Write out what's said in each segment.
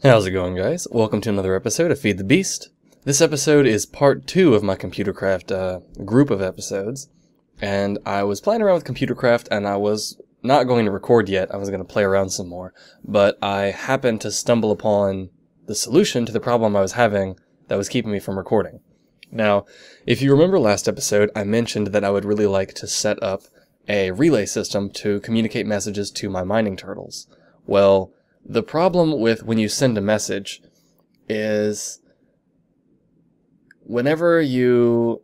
How's it going, guys? Welcome to another episode of Feed the Beast. This episode is part 2 of my ComputerCraft group of episodes, and I was playing around with ComputerCraft and I was not going to record yet. I was going to play around some more, but I happened to stumble upon the solution to the problem I was having that was keeping me from recording. Now, if you remember last episode, I mentioned that I would really like to set up a relay system to communicate messages to my mining turtles. Well, the problem with when you send a message is whenever you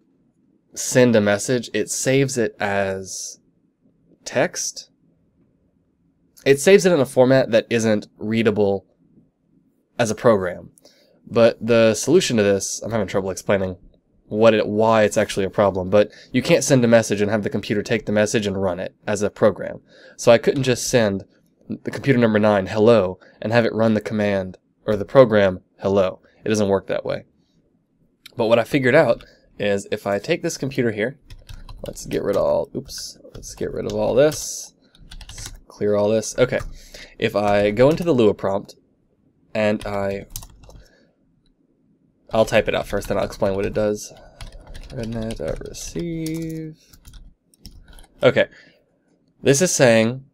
send a message, it saves it as text. It saves it in a format that isn't readable as a program. But the solution to this, I'm having trouble explaining why it's actually a problem, but you can't send a message and have the computer take the message and run it as a program. So I couldn't just send the computer number 9, hello, and have it run the command, or the program, hello. It doesn't work that way. But what I figured out is if I take this computer here, let's get rid of all this, let's clear all this. Okay, if I go into the Lua prompt, and I'll type it out first, then I'll explain what it does. Rednet receive. Okay, this is saying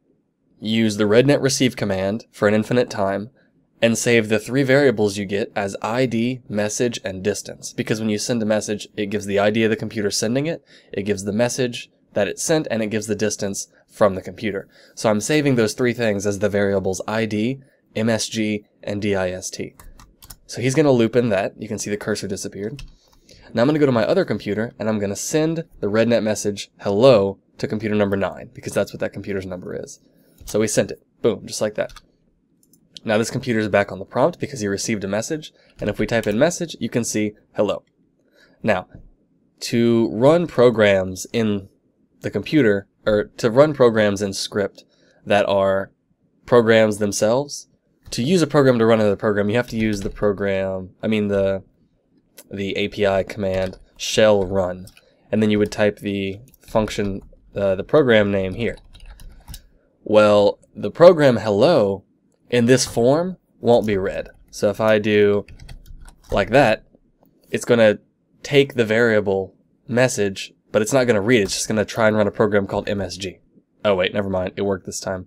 use the rednet receive command for an infinite time and save the 3 variables you get as ID, message, and distance. Because when you send a message, it gives the ID of the computer sending it, it gives the message that it sent, and it gives the distance from the computer. So I'm saving those 3 things as the variables ID, MSG, and DIST. So he's going to loop in that. You can see the cursor disappeared. Now I'm going to go to my other computer, and I'm going to send the rednet message hello to computer number 9, because that's what that computer's number is. So we sent it. Boom, just like that. Now this computer is back on the prompt because he received a message, and if we type in message, you can see hello. Now, to run programs in the computer, or to run programs in script that are programs themselves, to use a program to run another program, you have to use the API command shell run, and then you would type the function, the program name here. Well, the program hello in this form won't be read. So if I do like that, it's going to take the variable message, but it's not going to read it. It's just going to try and run a program called MSG. Oh wait, never mind. It worked this time.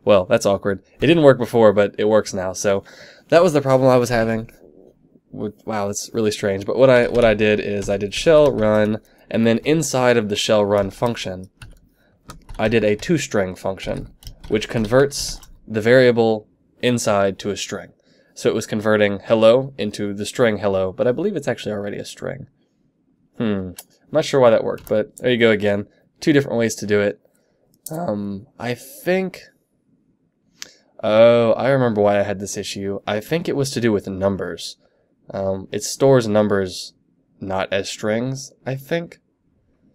Well, that's awkward. It didn't work before, but it works now. So that was the problem I was having. Wow, that's really strange. But what I did is I did shell run, and then inside of the shell run function, I did a toString function, which converts the variable inside to a string. So it was converting hello into the string hello, but I believe it's actually already a string. I'm not sure why that worked, but there you go again. 2 different ways to do it. I think... Oh, I remember why I had this issue. I think it was to do with numbers. It stores numbers not as strings, I think.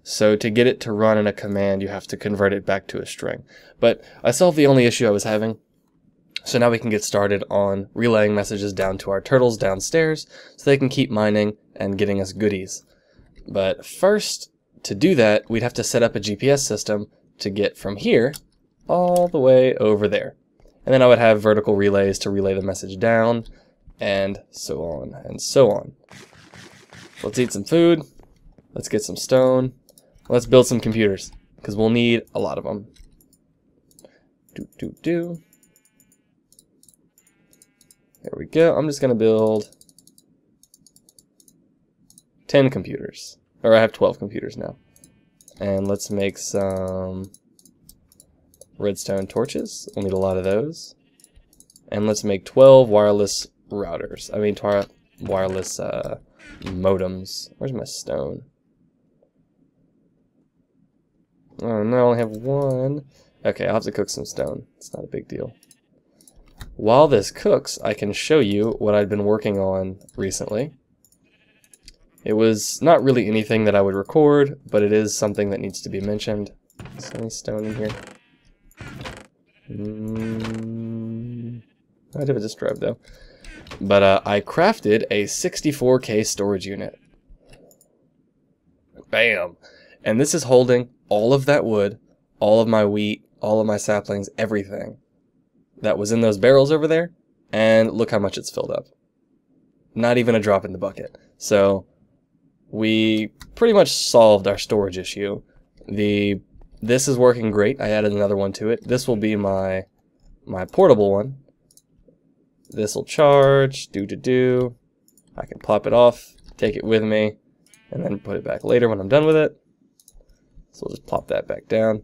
So to get it to run in a command, you have to convert it back to a string. But I solved the only issue I was having. So now we can get started on relaying messages down to our turtles downstairs so they can keep mining and getting us goodies. But first, to do that, we'd have to set up a GPS system to get from here all the way over there. And then I would have vertical relays to relay the message down, and so on and so on. Let's eat some food. Let's get some stone. Let's build some computers, because we'll need a lot of them. There we go. I'm just going to build 10 computers. Or I have 12 computers now. And let's make some redstone torches. We'll need a lot of those. And let's make 12 wireless routers. Wireless modems. Where's my stone? Oh no, I only have 1. Okay, I'll have to cook some stone. It's not a big deal. While this cooks, I can show you what I've been working on recently. It was not really anything that I would record, but it is something that needs to be mentioned. Is there any stone in here? I have a disk drive though. But I crafted a 64K storage unit. Bam! And this is holding all of that wood, all of my wheat, all of my saplings, everything that was in those barrels over there, and look how much it's filled up. Not even a drop in the bucket. So we pretty much solved our storage issue. This is working great. I added another one to it. This will be my portable one. This will charge, I can plop it off, take it with me, and then put it back later when I'm done with it. So we'll just plop that back down.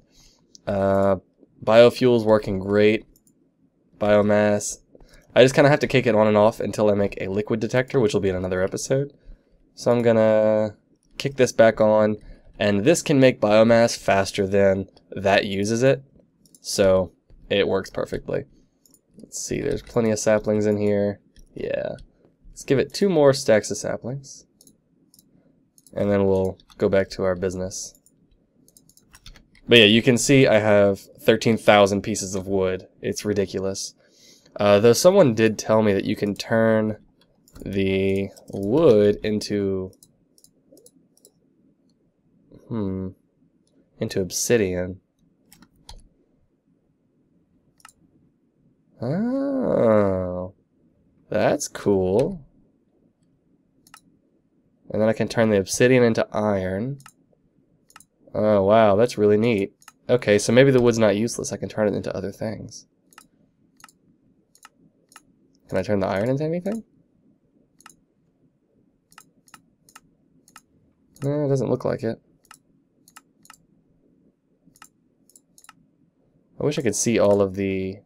Biofuel's working great. Biomass. I just kind of have to kick it on and off until I make a liquid detector, which will be in another episode. So I'm gonna kick this back on, and this can make biomass faster than that uses it. So it works perfectly. Let's see, there's plenty of saplings in here. Yeah. Let's give it 2 more stacks of saplings. And then we'll go back to our business. But yeah, you can see I have 13,000 pieces of wood. It's ridiculous. Though someone did tell me that you can turn the wood into obsidian. Oh, that's cool. And then I can turn the obsidian into iron. Oh wow, that's really neat. Okay, so maybe the wood's not useless. I can turn it into other things. Can I turn the iron into anything? No, it doesn't look like it. I wish I could see all of the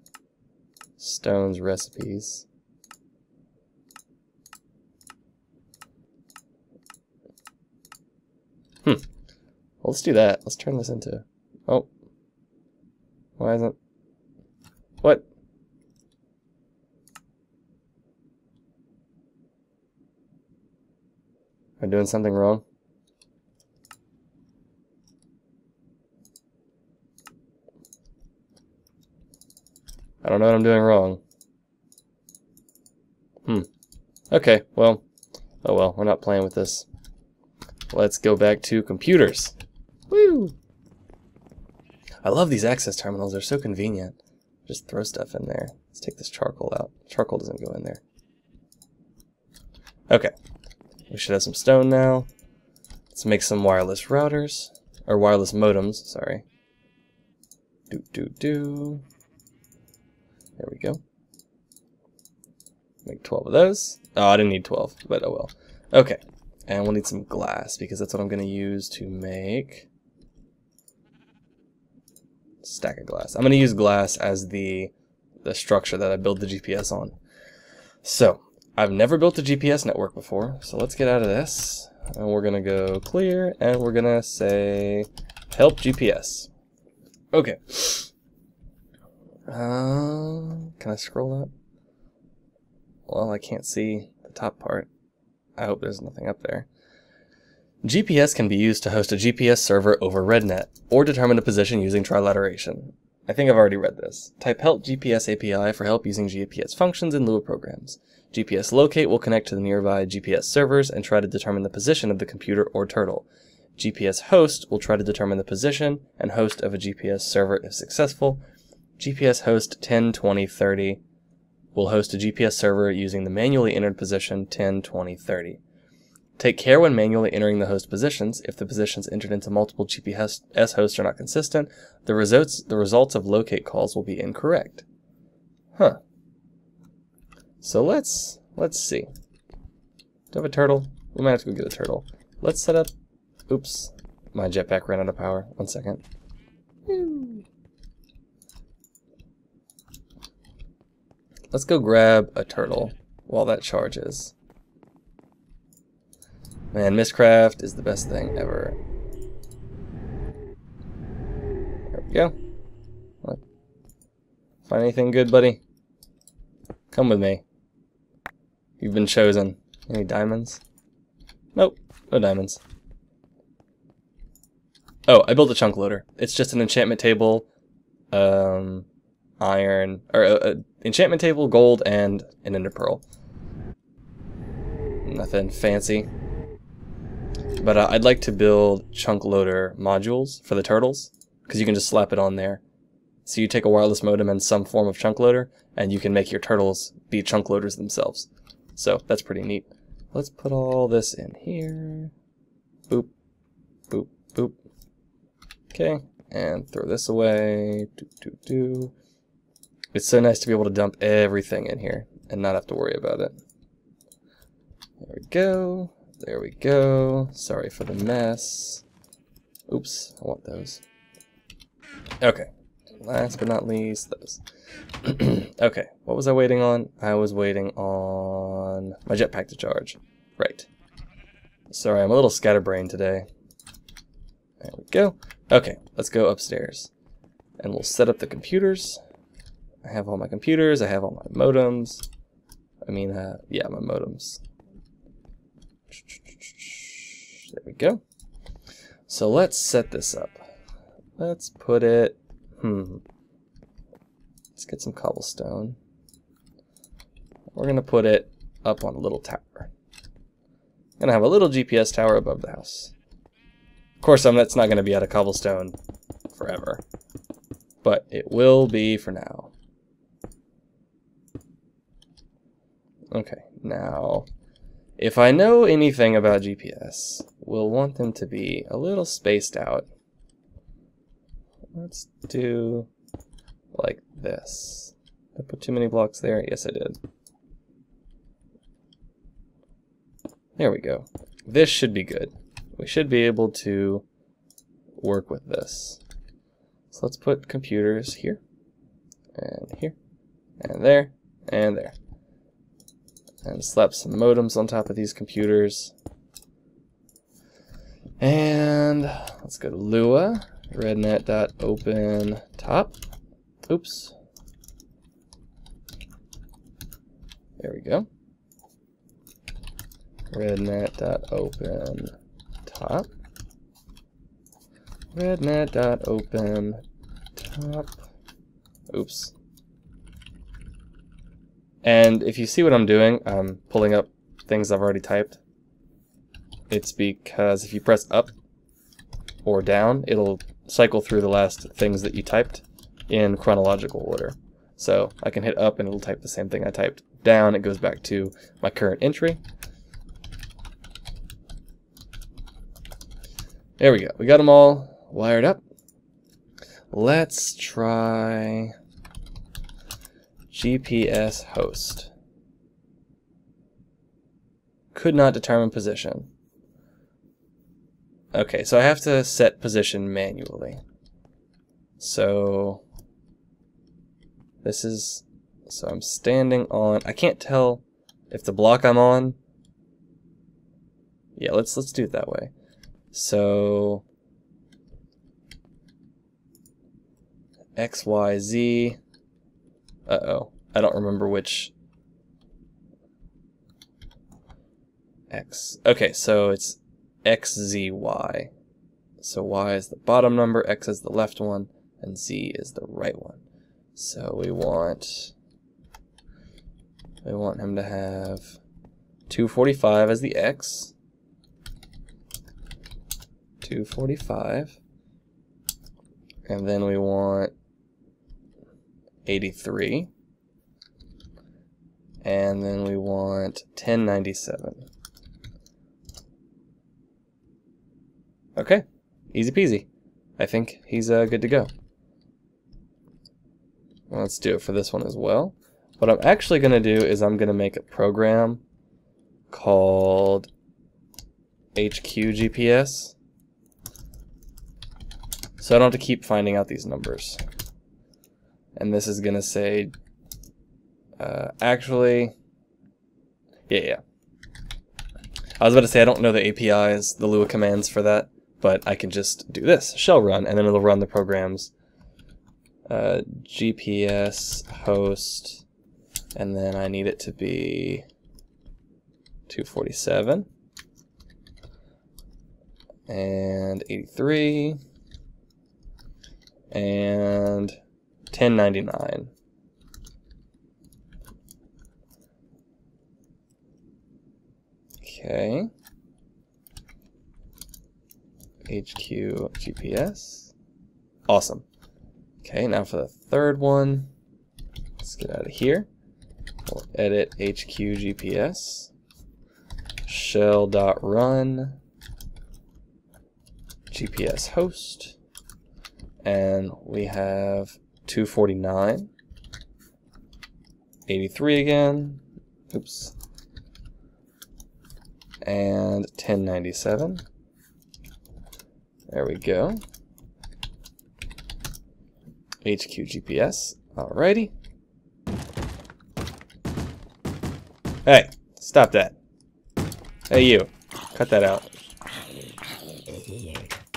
stone's recipes. Well, let's do that. Let's turn this into... Oh. Why isn't... What? Am I doing something wrong? I don't know what I'm doing wrong. Okay, well, oh well, we're not playing with this. Let's go back to computers. Woo! I love these access terminals, they're so convenient. Just throw stuff in there. Let's take this charcoal out. Charcoal doesn't go in there. Okay, we should have some stone now. Let's make some wireless routers, or wireless modems, sorry. There we go. Make 12 of those. Oh, I didn't need 12, but oh well. Okay, and we'll need some glass, because that's what I'm going to use to make a stack of glass. I'm going to use glass as the structure that I build the GPS on. So, I've never built a GPS network before, so let's get out of this. And we're going to go clear, and we're going to say help GPS. Okay. Can I scroll up? Well, I can't see the top part. I hope there's nothing up there. GPS can be used to host a GPS server over rednet, or determine a position using trilateration. I think I've already read this. Type help GPS API for help using GPS functions in lieu of programs. GPS locate will connect to the nearby GPS servers and try to determine the position of the computer or turtle. GPS host will try to determine the position and host of a GPS server if successful. GPS host 10, 20, 30 will host a GPS server using the manually entered position 10, 20, 30. Take care when manually entering the host positions. If the positions entered into multiple GPS hosts are not consistent, the results of locate calls will be incorrect. Huh. So let's see. Do I have a turtle? We might have to go get a turtle. Let's set up... Oops. My jetpack ran out of power. 1 second. Let's go grab a turtle while that charges. Man, Mistcraft is the best thing ever. There we go. What? Find anything good, buddy? Come with me. You've been chosen. Any diamonds? Nope, no diamonds. Oh, I built a chunk loader. It's just an enchantment table, iron, or enchantment table, gold, and an ender pearl. Nothing fancy. But I'd like to build chunk loader modules for the turtles, because you can just slap it on there. So you take a wireless modem and some form of chunk loader, and you can make your turtles be chunk loaders themselves. So that's pretty neat. Let's put all this in here. Boop, boop, boop. Okay, and throw this away. It's so nice to be able to dump everything in here and not have to worry about it. There we go. There we go. Sorry for the mess. Oops, I want those. Okay, last but not least, those. Okay, what was I waiting on? I was waiting on my jetpack to charge. Right. Sorry, I'm a little scatterbrained today. There we go. Okay, let's go upstairs. And we'll set up the computers. I have all my computers, I have all my modems. Yeah, my modems. There we go. So let's set this up. Let's put it, let's get some cobblestone. We're gonna put it up on a little tower. Gonna have a little GPS tower above the house. Of course, that's not gonna be out of cobblestone forever, but it will be for now. Okay, now, if I know anything about GPS, we'll want them to be a little spaced out. Let's do like this. Did I put too many blocks there? Yes, I did. There we go. This should be good. We should be able to work with this. So let's put computers here, and here, and there, and there. And slap some modems on top of these computers. And let's go to Lua, rednet.open top. Oops. There we go. Rednet.open top. Rednet.open top. Oops. And if you see what I'm doing, I'm pulling up things I've already typed. It's because if you press up or down, it'll cycle through the last things that you typed in chronological order. So I can hit up and it'll type the same thing I typed. Down, it goes back to my current entry. There we go. We got them all wired up. Let's try GPS host. Could not determine position. Okay, so I have to set position manually. So this is, so I'm standing on, I can't tell if the block I'm on. Yeah, let's do it that way. So X, Y, Z. Uh-oh, I don't remember which X. Okay, so it's X, Z, Y. So Y is the bottom number, X is the left one, and Z is the right one. So we want him to have 245 as the X. 245. And then we want 83. And then we want 1097. Okay, easy peasy. I think he's good to go. Let's do it for this one as well. What I'm actually going to do is I'm going to make a program called HQ.GPS. So I don't have to keep finding out these numbers. And this is going to say, actually, yeah. I was about to say I don't know the APIs, the Lua commands for that, but I can just do this, shell run, and then it'll run the programs. GPS host, and then I need it to be 247 and 83 and 1099. Okay. HQ GPS. Awesome. Okay, now for the third one, let's get out of here. We'll edit HQGPS, shell.run, GPS host, and we have 249, 83 again, oops, and 1097. There we go. HQGPS, alrighty. Hey, stop that. Hey you, cut that out.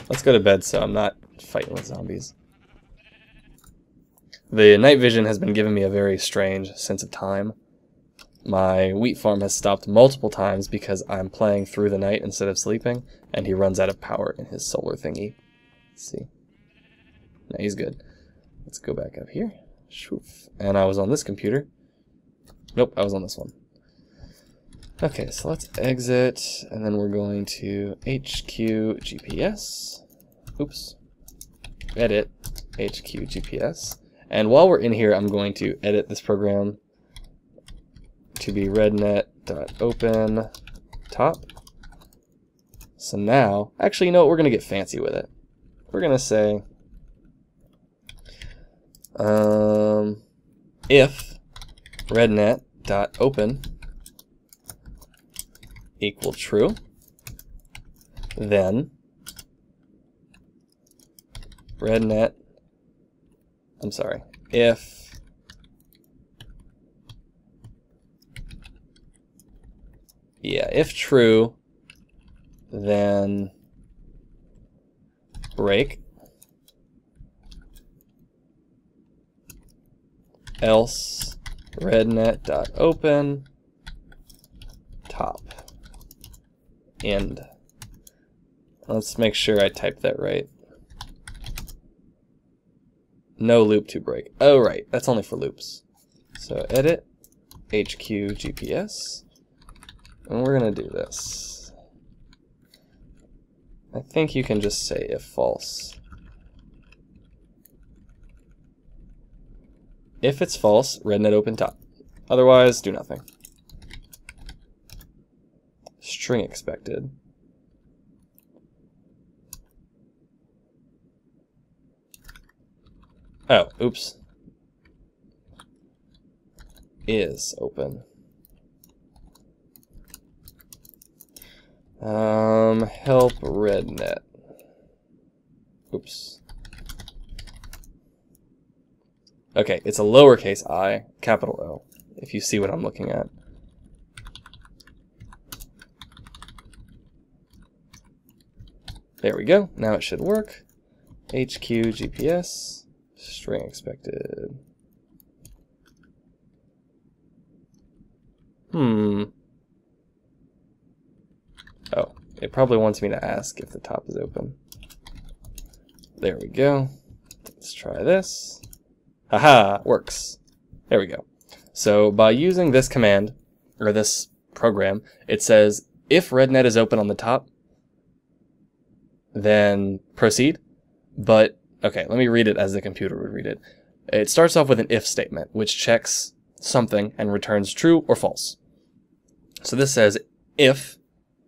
Let's go to bed so I'm not fighting with zombies. The night vision has been giving me a very strange sense of time. My wheat farm has stopped multiple times because I'm playing through the night instead of sleeping, and he runs out of power in his solar thingy. Let's see. No, he's good. Let's go back up here. Shoof. And I was on this computer. Nope, I was on this one. Okay, so let's exit, and then we're going to HQGPS. Oops. Edit HQGPS. And while we're in here, I'm going to edit this program to be rednet.open top. So now, actually, you know what? We're going to get fancy with it. We're going to say if rednet.open equal true, then rednet, I'm sorry, if true, then break, else rednet.open top end. Let's make sure I typed that right. No loop to break. Oh right, that's only for loops. So edit HQGPS, and we're gonna do this. I think you can just say if false. If it's false, rednet open top. Otherwise, do nothing. String expected. Oh, oops. Is open. Help rednet. Oops. Okay, it's a lowercase I, capital O, if you see what I'm looking at. There we go. Now it should work. HQGPS, string expected. Oh, it probably wants me to ask if the top is open. There we go. Let's try this. Haha, works. There we go. So by using this command, or this program, it says if rednet is open on the top, then proceed. But, okay, let me read it as the computer would read it. It starts off with an if statement, which checks something and returns true or false. So this says if,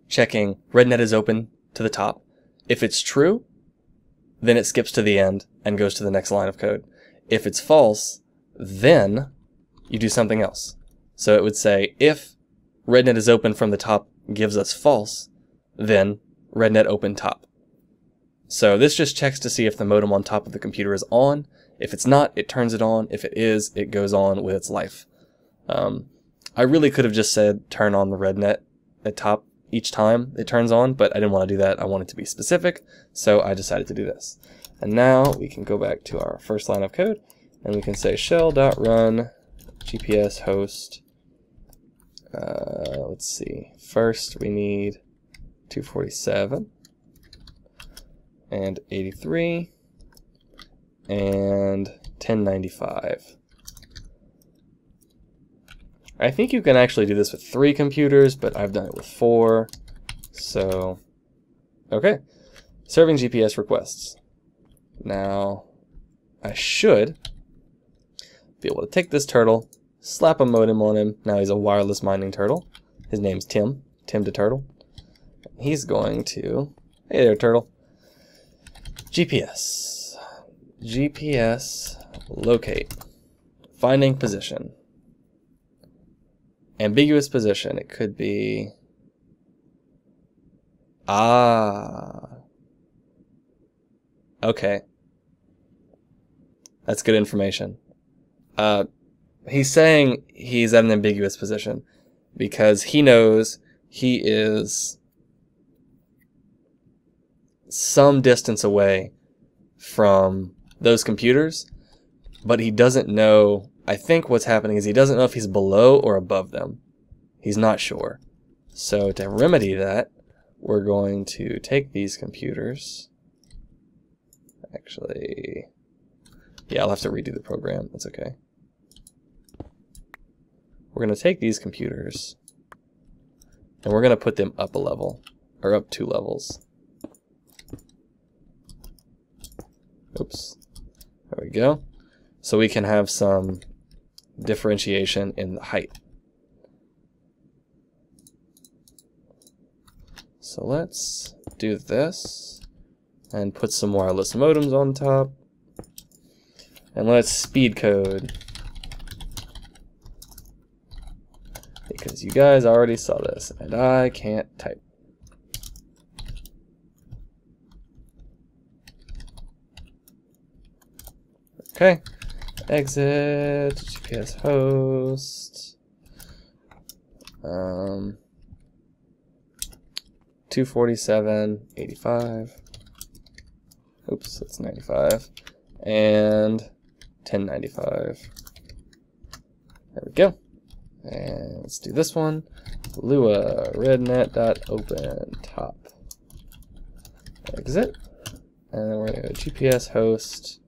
checking rednet is open to the top. If it's true, then it skips to the end and goes to the next line of code. If it's false, then you do something else. So it would say if rednet is open from the top gives us false, then rednet open top. So this just checks to see if the modem on top of the computer is on. If it's not, it turns it on. If it is, it goes on with its life. I really could have just said turn on the rednet at top each time it turns on, but I didn't want to do that. I wanted to be specific, so I decided to do this. And now we can go back to our first line of code, and we can say shell.run GPS host. Let's see. First we need 247 and 83 and 1095. I think you can actually do this with 3 computers, but I've done it with 4. So, okay. Serving GPS requests. Now, I should be able to take this turtle, slap a modem on him. Now he's a wireless mining turtle. His name's Tim. Tim the turtle. He's going to... Hey there, turtle. GPS. GPS locate. Finding position. Ambiguous position. It could be... Okay. That's good information. He's saying he's at an ambiguous position because he knows he is some distance away from those computers, but he doesn't know. I think what's happening is he doesn't know if he's below or above them. He's not sure. So to remedy that, we're going to take these computers. Actually, yeah, I'll have to redo the program. That's okay. We're going to take these computers and we're going to put them up a level, or up 2 levels. Oops. There we go. So we can have some differentiation in the height. So let's do this and put some wireless modems on top. And let's speed code, because you guys already saw this and I can't type. Okay, exit, GPS host, 247.85, oops, that's 95, and 1095. There we go. And let's do this one. Lua rednet.open top. Exit. And then we're going to go GPS host.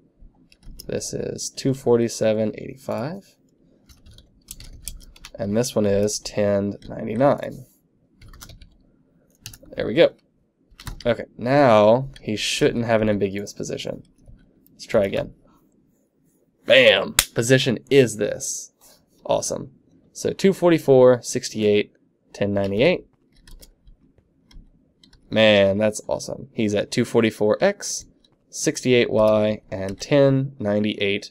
This is 247.85. And this one is 1099. There we go. Okay, now he shouldn't have an ambiguous position. Let's try again. Bam! Position is this. Awesome. So 244, 68, 1098. Man, that's awesome. He's at 244x, 68y, and 1098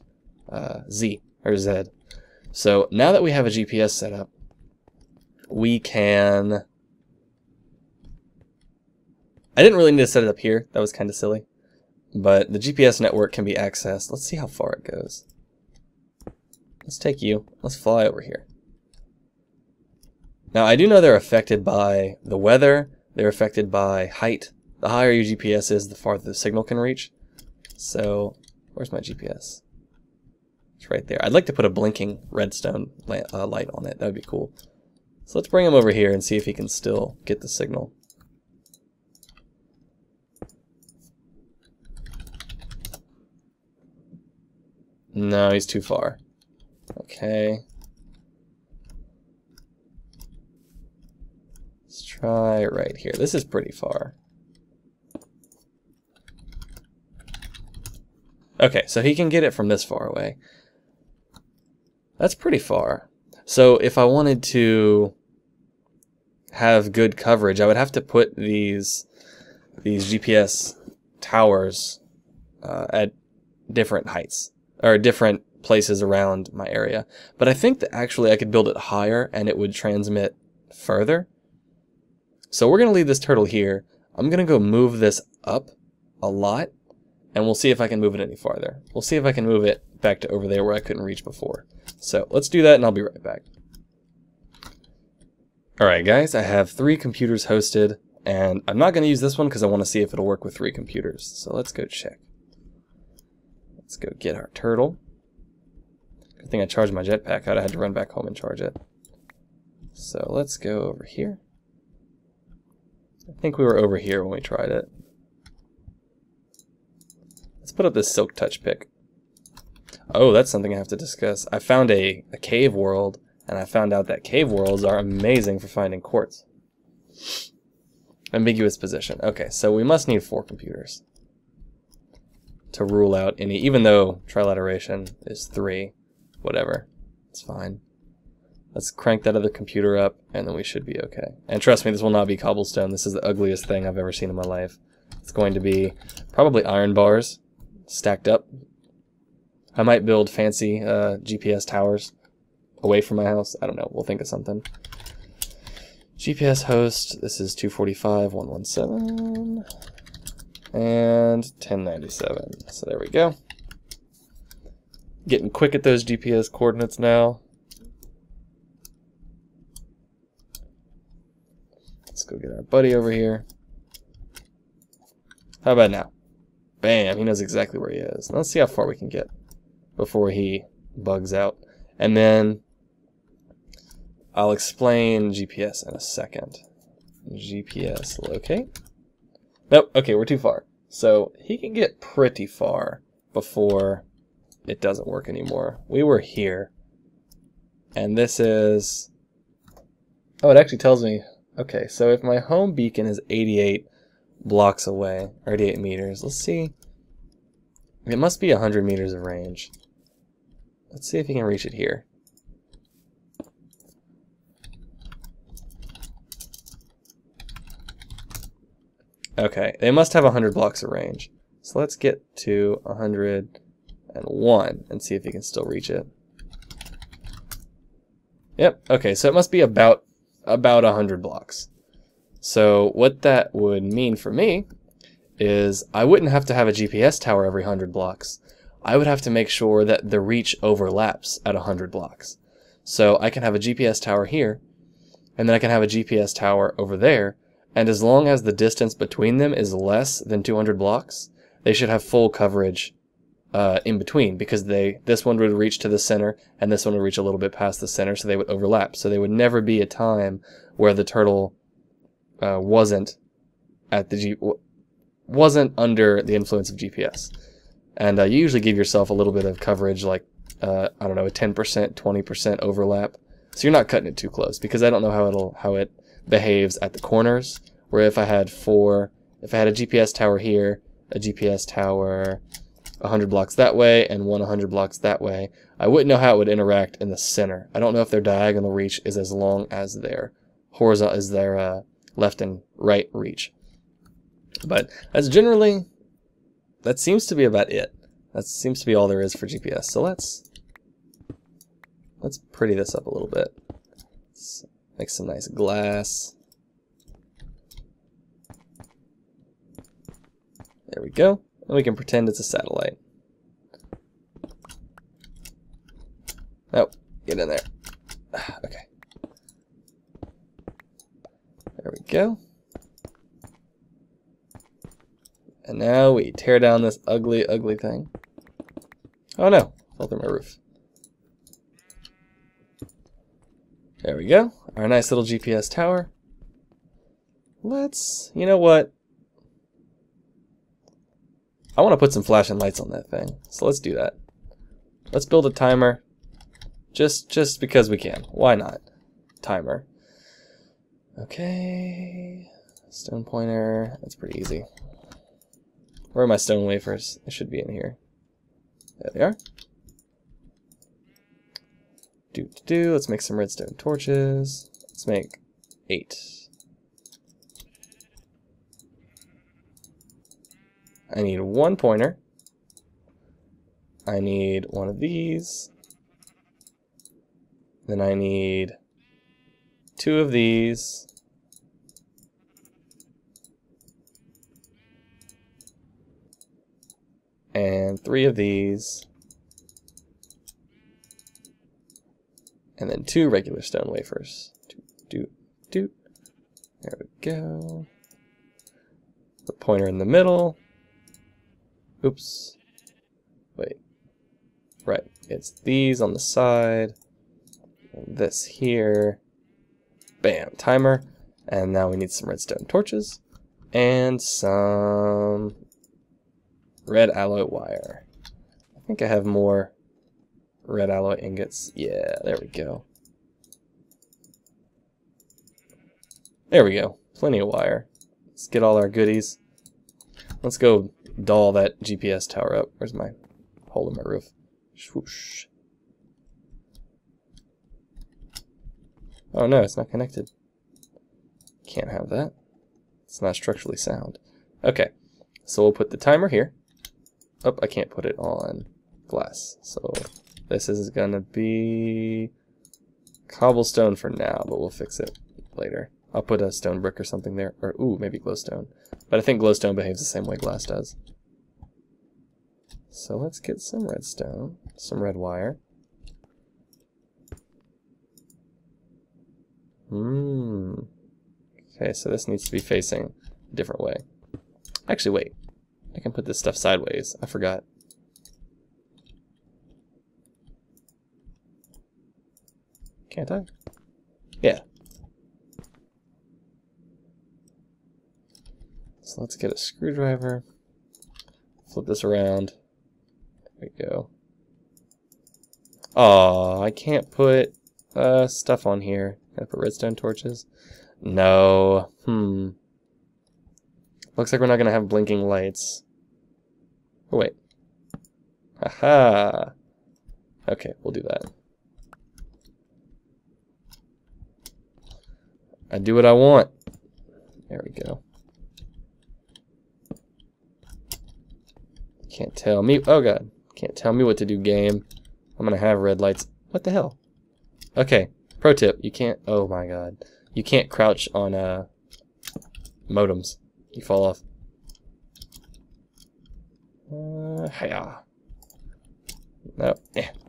z, or z. So now that we have a GPS set up, we can... I didn't really need to set it up here. That was kind of silly. But the GPS network can be accessed. Let's see how far it goes. Let's take you. Let's fly over here. Now, I do know they're affected by the weather. They're affected by height. The higher your GPS is, the farther the signal can reach. So, where's my GPS? It's right there. I'd like to put a blinking redstone light on it. That would be cool. So let's bring him over here and see if he can still get the signal. No, he's too far. Okay. Let's try right here. This is pretty far. Okay, so he can get it from this far away. That's pretty far. So if I wanted to have good coverage, I would have to put these GPS towers at different heights, or different places around my area. But I think that actually I could build it higher and it would transmit further. So we're going to leave this turtle here. I'm going to go move this up a lot, and we'll see if I can move it any farther. We'll see if I can move it back to over there where I couldn't reach before. So let's do that and I'll be right back. Alright guys, I have 3 computers hosted, and I'm not going to use this one because I want to see if it'll work with 3 computers. So let's go check. Let's go get our turtle. Good thing I charged my jetpack out. I had to run back home and charge it. So let's go over here. I think we were over here when we tried it. Let's put up this silk touch pick. Oh, that's something I have to discuss. I found a cave world, and I found out that cave worlds are amazing for finding quartz. Ambiguous position. Okay, so we must need 4 computers to rule out any, even though trilateration is 3, whatever, it's fine. Let's crank that other computer up, and then we should be okay. And trust me, this will not be cobblestone. This is the ugliest thing I've ever seen in my life. It's going to be probably iron bars stacked up. I might build fancy GPS towers away from my house. I don't know. We'll think of something. GPS host. This is 245.117 and 1097. So there we go. Getting quick at those GPS coordinates now. Let's go get our buddy over here. How about now? Bam, he knows exactly where he is. Let's see how far we can get before he bugs out. And then I'll explain GPS in a second. GPS locate. Nope, okay, we're too far. So he can get pretty far before it doesn't work anymore. We were here. And this is... Oh, it actually tells me... Okay, so if my home beacon is 88 blocks away, or 88 meters, let's see. It must be 100 meters of range. Let's see if he can reach it here. Okay, they must have 100 blocks of range. So let's get to 101 and see if he can still reach it. Yep, okay, so it must be about 100 blocks. So what that would mean for me is I wouldn't have to have a GPS tower every 100 blocks. I would have to make sure that the reach overlaps at 100 blocks. So I can have a GPS tower here, and then I can have a GPS tower over there, and as long as the distance between them is less than 200 blocks, they should have full coverage in between, because this one would reach to the center, and this one would reach a little bit past the center, so they would overlap. So there would never be a time where the turtle wasn't under the influence of GPS. And you usually give yourself a little bit of coverage, like I don't know, a 10%, 20% overlap. So you're not cutting it too close, because I don't know how it behaves at the corners. Where if I had a GPS tower here, a GPS tower 100 blocks that way, and 100 blocks that way, I wouldn't know how it would interact in the center. I don't know if their diagonal reach is as long as their horizontal, as their left and right reach. But that seems to be about it. That seems to be all there is for GPS. So let's pretty this up a little bit. Let's make some nice glass. There we go. And we can pretend it's a satellite. Oh, get in there. Okay. There we go. And now we tear down this ugly, ugly thing. Oh no, fell through my roof. There we go. Our nice little GPS tower. You know what? I want to put some flashing lights on that thing. So let's do that. Let's build a timer. Just because we can. Why not? Timer. Okay. Stone pointer. That's pretty easy. Where are my stone wafers? They should be in here. There they are. Let's make some redstone torches. Let's make 8. I need 1 pointer. I need 1 of these. Then I need 2 of these. And 3 of these. And then 2 regular stone wafers. There we go. The pointer in the middle. Oops. Wait. Right. It's these on the side. And this here. Bam. Timer. And now we need some redstone torches. And some red alloy wire. I think I have more red alloy ingots. Yeah, there we go. There we go. Plenty of wire. Let's get all our goodies. Let's go doll that GPS tower up. Where's my hole in my roof? Swoosh. Oh no, it's not connected. Can't have that. It's not structurally sound. Okay, so we'll put the timer here. Oh, I can't put it on glass. So this is gonna be cobblestone for now, but we'll fix it later. I'll put a stone brick or something there. Or, ooh, maybe glowstone. But I think glowstone behaves the same way glass does. So let's get some redstone, some red wire. Okay, so this needs to be facing a different way. Actually, wait. I can put this stuff sideways. I forgot. Can't I? Yeah. So let's get a screwdriver. Flip this around. There we go. Oh, I can't put stuff on here. Can I put redstone torches? No. Looks like we're not going to have blinking lights. Oh, wait. Haha. Okay, we'll do that. I do what I want. There we go. Can't tell me. Oh god. Can't tell me what to do, game. I'm gonna have red lights. What the hell? Okay. Pro tip. You can't. Oh my god. You can't crouch on modems. You fall off. Hiya. No.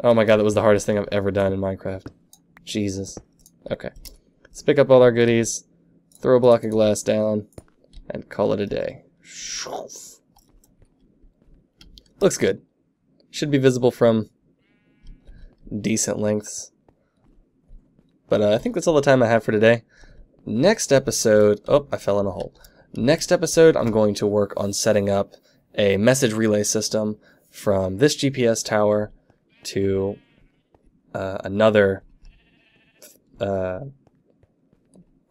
Oh my god, that was the hardest thing I've ever done in Minecraft. Jesus. Okay. Let's pick up all our goodies, throw a block of glass down, and call it a day. Looks good. Should be visible from decent lengths. But I think that's all the time I have for today. Next episode... Oh, I fell in a hole. Next episode, I'm going to work on setting up a message relay system from this GPS tower to another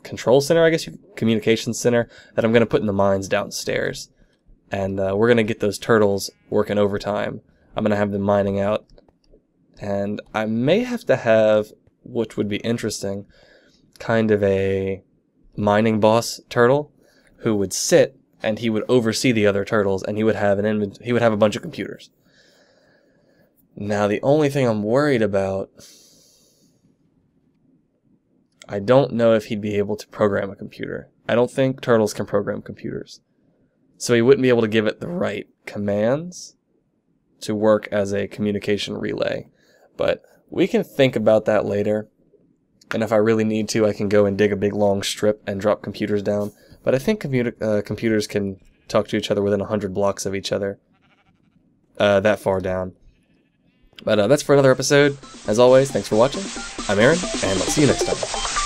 control center, I guess, communications center, that I'm going to put in the mines downstairs. And we're going to get those turtles working overtime. I'm going to have them mining out. And I may have to have, which would be interesting, kind of a mining boss turtle who would sit and he would oversee the other turtles, and he would have a bunch of computers. Now the only thing I'm worried about, I don't know if he'd be able to program a computer. I don't think turtles can program computers. So he wouldn't be able to give it the right commands to work as a communication relay. But we can think about that later. And if I really need to, I can go and dig a big long strip and drop computers down. But I think computers can talk to each other within 100 blocks of each other. That far down. But that's for another episode. As always, thanks for watching. I'm Aaron, and I'll see you next time.